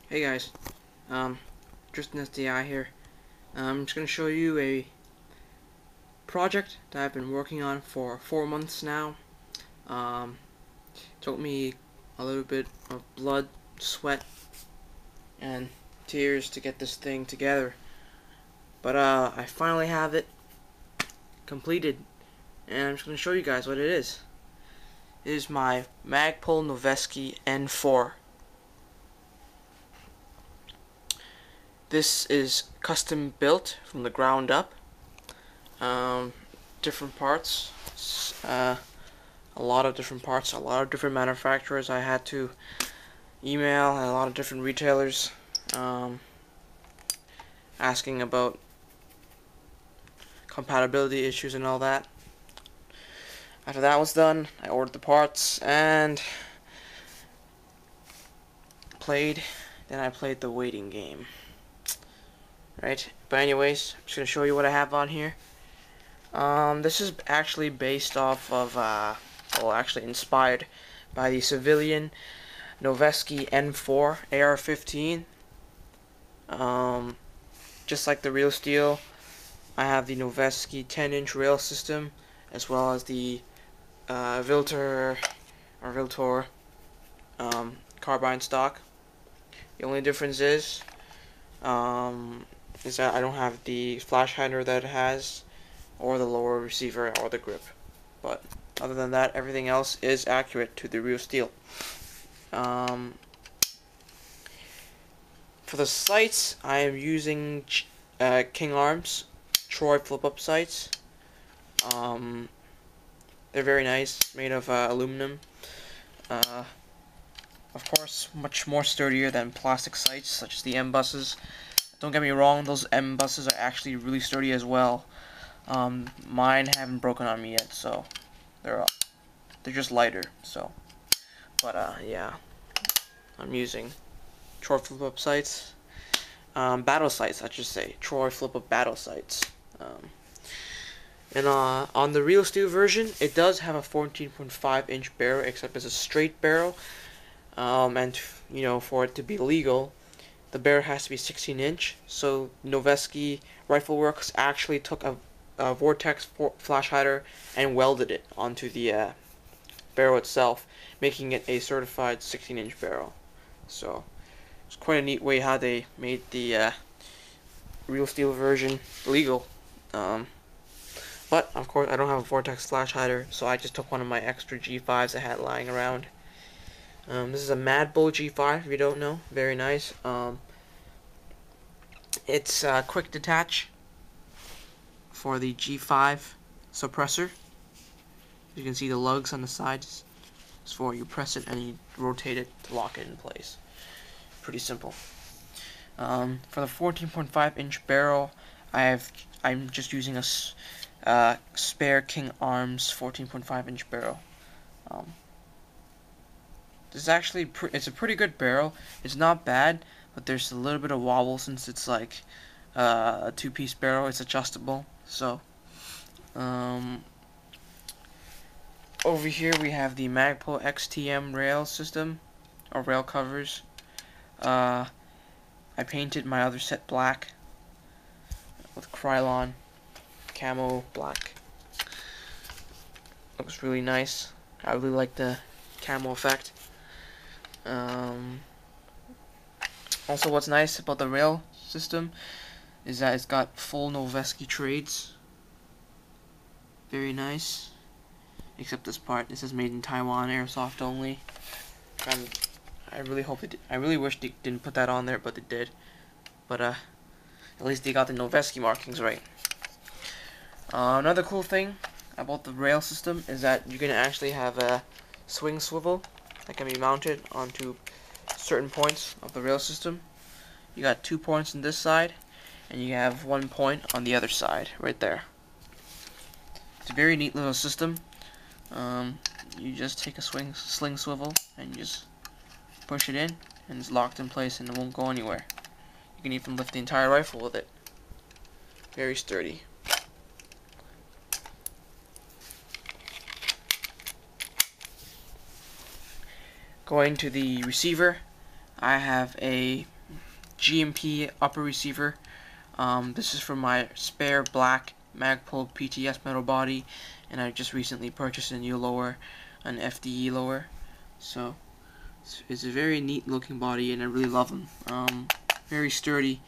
Hey guys, Tristan SDI here. I'm just going to show you a project that I've been working on for 4 months now. Took me a little bit of blood, sweat, and tears to get this thing together. But I finally have it completed, and I'm just going to show you guys what it is. It is my Magpul Noveske N4. This is custom built from the ground up. Different parts, a lot of different parts, a lot of different manufacturers I had to email, and a lot of different retailers asking about compatibility issues and all that. After that was done, I ordered the parts and played. Then I played the waiting game. Right, but anyways, I'm just gonna show you what I have on here. This is actually based off of, well, actually inspired by the civilian Noveske N4 Ar15. Just like the real steel, I have the Noveske 10-inch rail system, as well as the Viltor carbine stock. The only difference is that I don't have the flash hider that it has, or the lower receiver, or the grip. But other than that, everything else is accurate to the real steel. For the sights, I am using King Arms Troy flip-up sights. They're very nice, made of aluminum. Of course, much more sturdier than plastic sights, such as the M buses. Don't get me wrong, those M buses are actually really sturdy as well. Mine haven't broken on me yet, so they're just lighter. So, but yeah, I'm using Troy flip-up sights, battle sights, I should say, Troy flip-up battle sights. And on the real steel version, it does have a 14.5-inch barrel, except it's a straight barrel. And you know, for it to be legal, the barrel has to be 16-inch. So Noveske Rifle Works actually took a Vortex flash hider and welded it onto the barrel itself, making it a certified 16-inch barrel. So it's quite a neat way how they made the real steel version legal. But of course, I don't have a Vortex flash hider, so I just took one of my extra G5s I had lying around. This is a Magpul G5, if you don't know. Very nice. It's quick detach for the G5 suppressor. You can see the lugs on the sides. It's for you press it and you rotate it to lock it in place. Pretty simple. For the 14.5-inch barrel, I'm just using a spare King Arms 14.5-inch barrel. This is actually it's a pretty good barrel. It's not bad, but there's a little bit of wobble since it's like a two-piece barrel. It's adjustable. So over here we have the Magpul XTM rail system, or rail covers. I painted my other set black with Krylon camo black. Looks really nice. I really like the camo effect. Also, what's nice about the rail system is that it's got full Noveske trades. Very nice. Except this part. This is made in Taiwan, airsoft only. I really hope it did. I really wish they didn't put that on there, but they did. But at least they got the Noveske markings right. Another cool thing about the rail system is that you can actually have a swing swivel that can be mounted onto certain points of the rail system. You got 2 points on this side, and you have 1 point on the other side, right there. It's a very neat little system. You just take a sling swivel and you just push it in, and it's locked in place and it won't go anywhere. You can even lift the entire rifle with it. Very sturdy. Going to the receiver, I have a GMP upper receiver. This is for my spare black Magpul PTS metal body, and I just recently purchased a new lower, an FDE lower. So it's a very neat looking body, and I really love them. Very sturdy,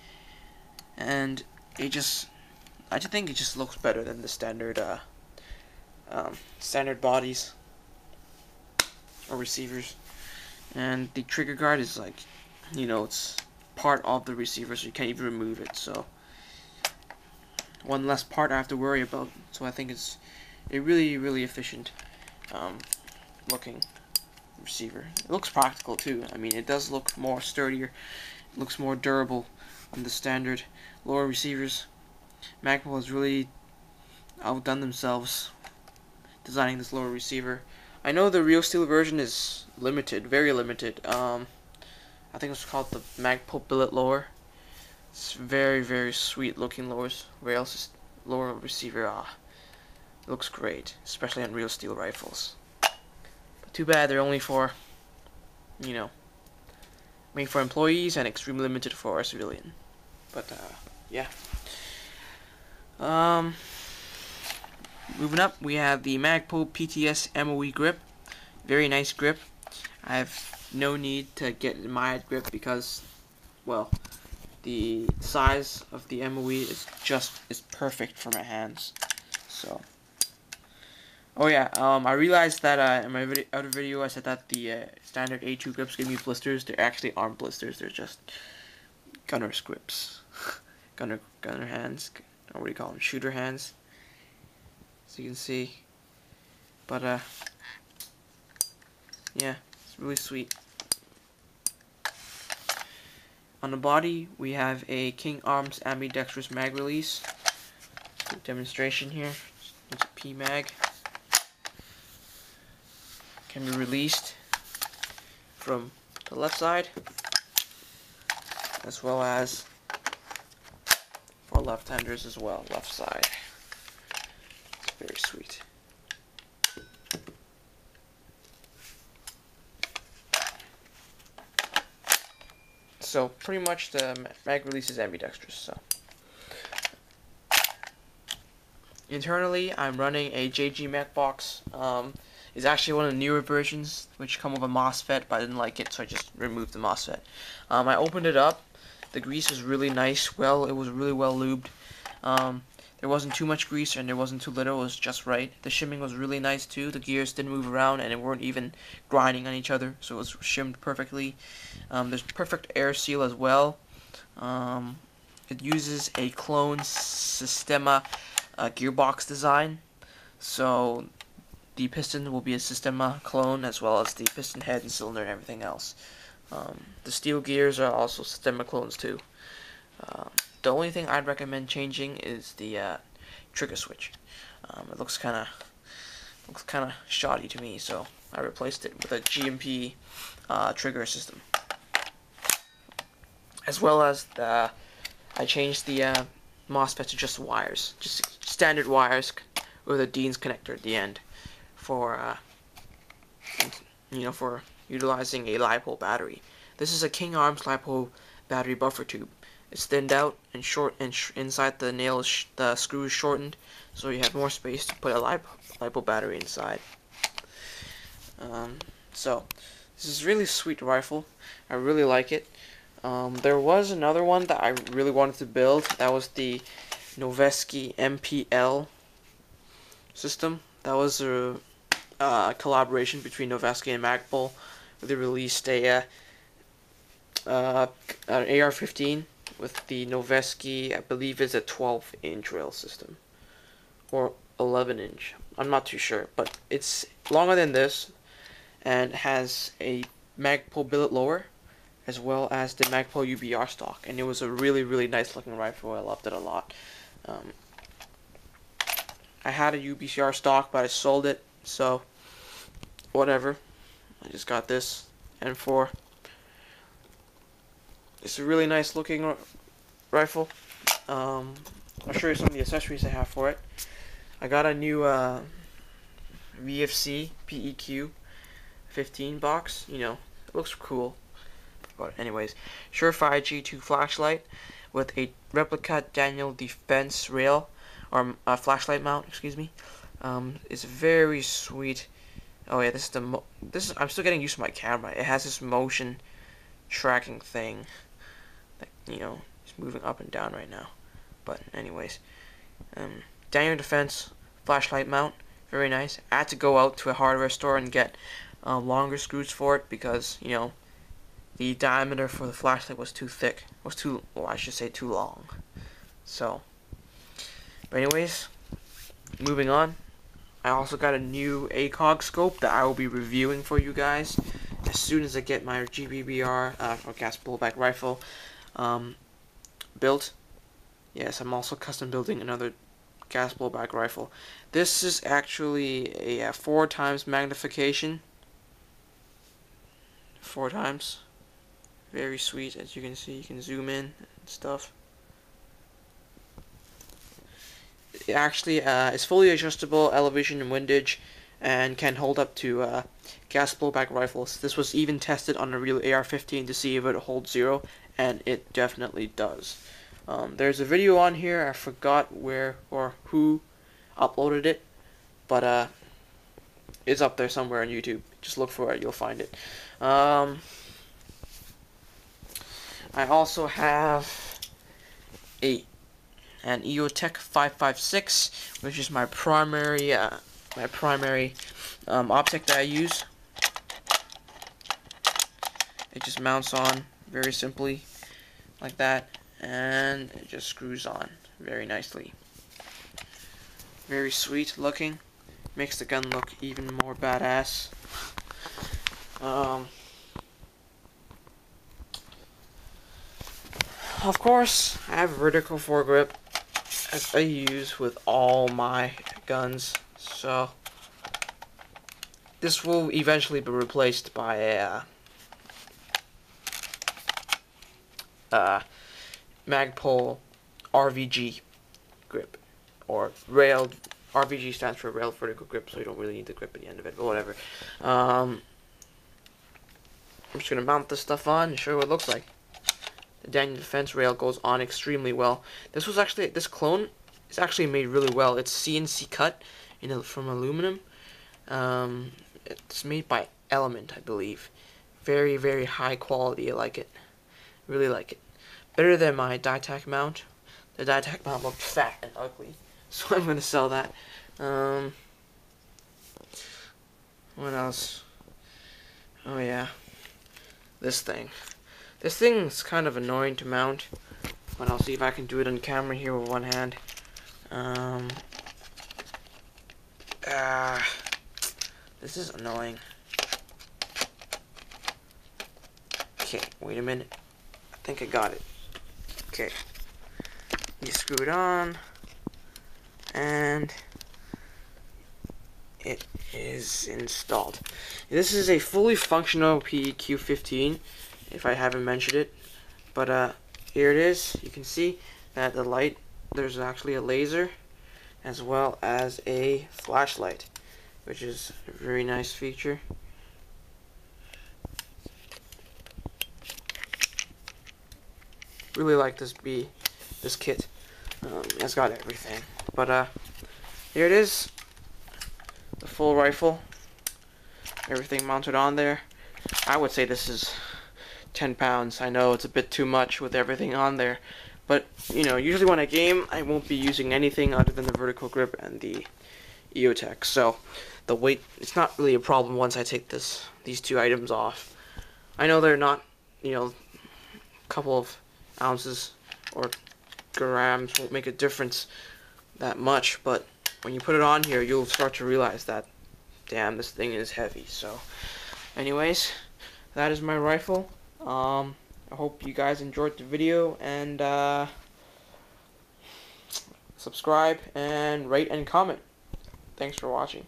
and I just think it just looks better than the standard standard bodies or receivers. And the trigger guard is like, it's part of the receiver, so you can't even remove it. So one less part I have to worry about. So I think it's a really efficient looking receiver. It looks practical too. I mean, it does look more sturdier. It looks more durable than the standard lower receivers. Magpul has really outdone themselves designing this lower receiver. I know the real steel version is limited, very limited. I think it's called the Magpul Billet lower. It's very sweet looking lower receiver. It looks great, especially on real steel rifles. But too bad they're only for, made for employees and extremely limited for a civilian. But yeah. Moving up, we have the Magpul PTS MOE grip. Very nice grip. I have no need to get a Myad grip because, well, the size of the MOE is perfect for my hands. So, oh yeah, I realized that in my other video I said that the standard A2 grips give me blisters. They're actually aren't blisters. They're just gunner's grips, gunner hands, or what do you call them? Shooter hands. So you can see, but yeah, it's really sweet. On the body, we have a King Arms ambidextrous mag release. Demonstration here. It's a P mag. Can be released from the left side, as well as for left-handers as well, left side. It's very sweet. So pretty much the mag release is ambidextrous. So internally, I'm running a JG Mech box. It's actually one of the newer versions, which come with a MOSFET, but I didn't like it, so I just removed the MOSFET. I opened it up. The grease was really nice. It was really well lubed. There wasn't too much grease and there wasn't too little. It was just right. The shimming was really nice too. The gears didn't move around and it weren't even grinding on each other, so it was shimmed perfectly. There's perfect air seal as well. It uses a clone Sistema gearbox design, so the piston will be a Sistema clone, as well as the piston head and cylinder and everything else. The steel gears are also Sistema clones too. The only thing I'd recommend changing is the trigger switch. It looks kind of shoddy to me, so I replaced it with a GMP trigger system. As well as I changed the MOSFET to just wires, just standard wires with a Dean's connector at the end for for utilizing a LiPo battery. This is a King Arms LiPo battery buffer tube. It's thinned out and short, and inside the nail the screw is shortened, so you have more space to put a LiPo battery inside. So this is a really sweet rifle. I really like it. There was another one that I really wanted to build. That was the Noveske MPL system. That was a collaboration between Noveske and Magpul. They released an AR15 with the Noveske, I believe it's a 12-inch rail system, or 11-inch. I'm not too sure, but it's longer than this, and has a Magpul billet lower, as well as the Magpul UBR stock, and it was a really nice looking rifle. I loved it a lot. I had a UBCR stock, but I sold it, so whatever. I just got this N4. It's a really nice looking rifle. I'll show you some of the accessories I have for it. I got a new VFC PEQ 15 box. It looks cool. But anyways, Surefire G2 flashlight with a replica Daniel defense rail, or flashlight mount, excuse me. It's very sweet. Oh yeah, this is I'm still getting used to my camera. It has this motion tracking thing that, you know, is moving up and down right now. But anyways, Daniel defense flashlight mount, very nice. I had to go out to a hardware store and get longer screws for it because, you know, the diameter for the flashlight was too thick. Well, I should say too long. So, but anyways, moving on. I also got a new ACOG scope that I will be reviewing for you guys as soon as I get my GBBR or gas blowback rifle built. Yes, I'm also custom building another gas blowback rifle. This is actually a 4 times magnification. 4 times. Very sweet, as you can see. You can zoom in and stuff. It actually is fully adjustable elevation and windage, and can hold up to gas blowback rifles. This was even tested on a real AR-15 to see if it holds 0, and it definitely does. There's a video on here. I forgot where or who uploaded it, but it's up there somewhere on YouTube. Just look for it, you'll find it. I also have an EOTech 556, which is my primary optic that I use. It just mounts on very simply like that, and it just screws on very nicely. Very sweet looking, makes the gun look even more badass. Of course, I have vertical foregrip, as I use with all my guns, so this will eventually be replaced by a Magpul RVG grip, or rail. RVG stands for rail vertical grip, so you don't really need the grip at the end of it, but whatever. I'm just gonna mount this stuff on and show you what it looks like. The Daniel defense rail goes on extremely well. This clone is actually made really well. It's CNC cut from aluminum. It's made by Element, I believe. Very, very high quality. I like it. Really like it. Better than my Ditech mount. The Ditech mount looked fat and ugly, so I'm gonna sell that. What else? Oh yeah, this thing. This thing's kind of annoying to mount, but I'll see if I can do it on camera here with one hand. This is annoying. Okay, wait a minute. I think I got it. Okay. You screw it on, and it is installed. This is a fully functional PEQ-15, if I haven't mentioned it, but here it is. You can see that the light, there's actually a laser as well as a flashlight, which is a very nice feature. Really like this kit. It's got everything, but here it is, the full rifle, everything mounted on there. I would say this is 10 pounds. I know it's a bit too much with everything on there, but you know, usually when I game, I won't be using anything other than the vertical grip and the EOTech, so the weight, it's not really a problem once I take these two items off. I know they're not, you know, a couple of ounces or grams won't make a difference that much, but when you put it on here, you'll start to realize that, damn, this thing is heavy. So anyways, that is my rifle. I hope you guys enjoyed the video, and subscribe and rate and comment. Thanks for watching.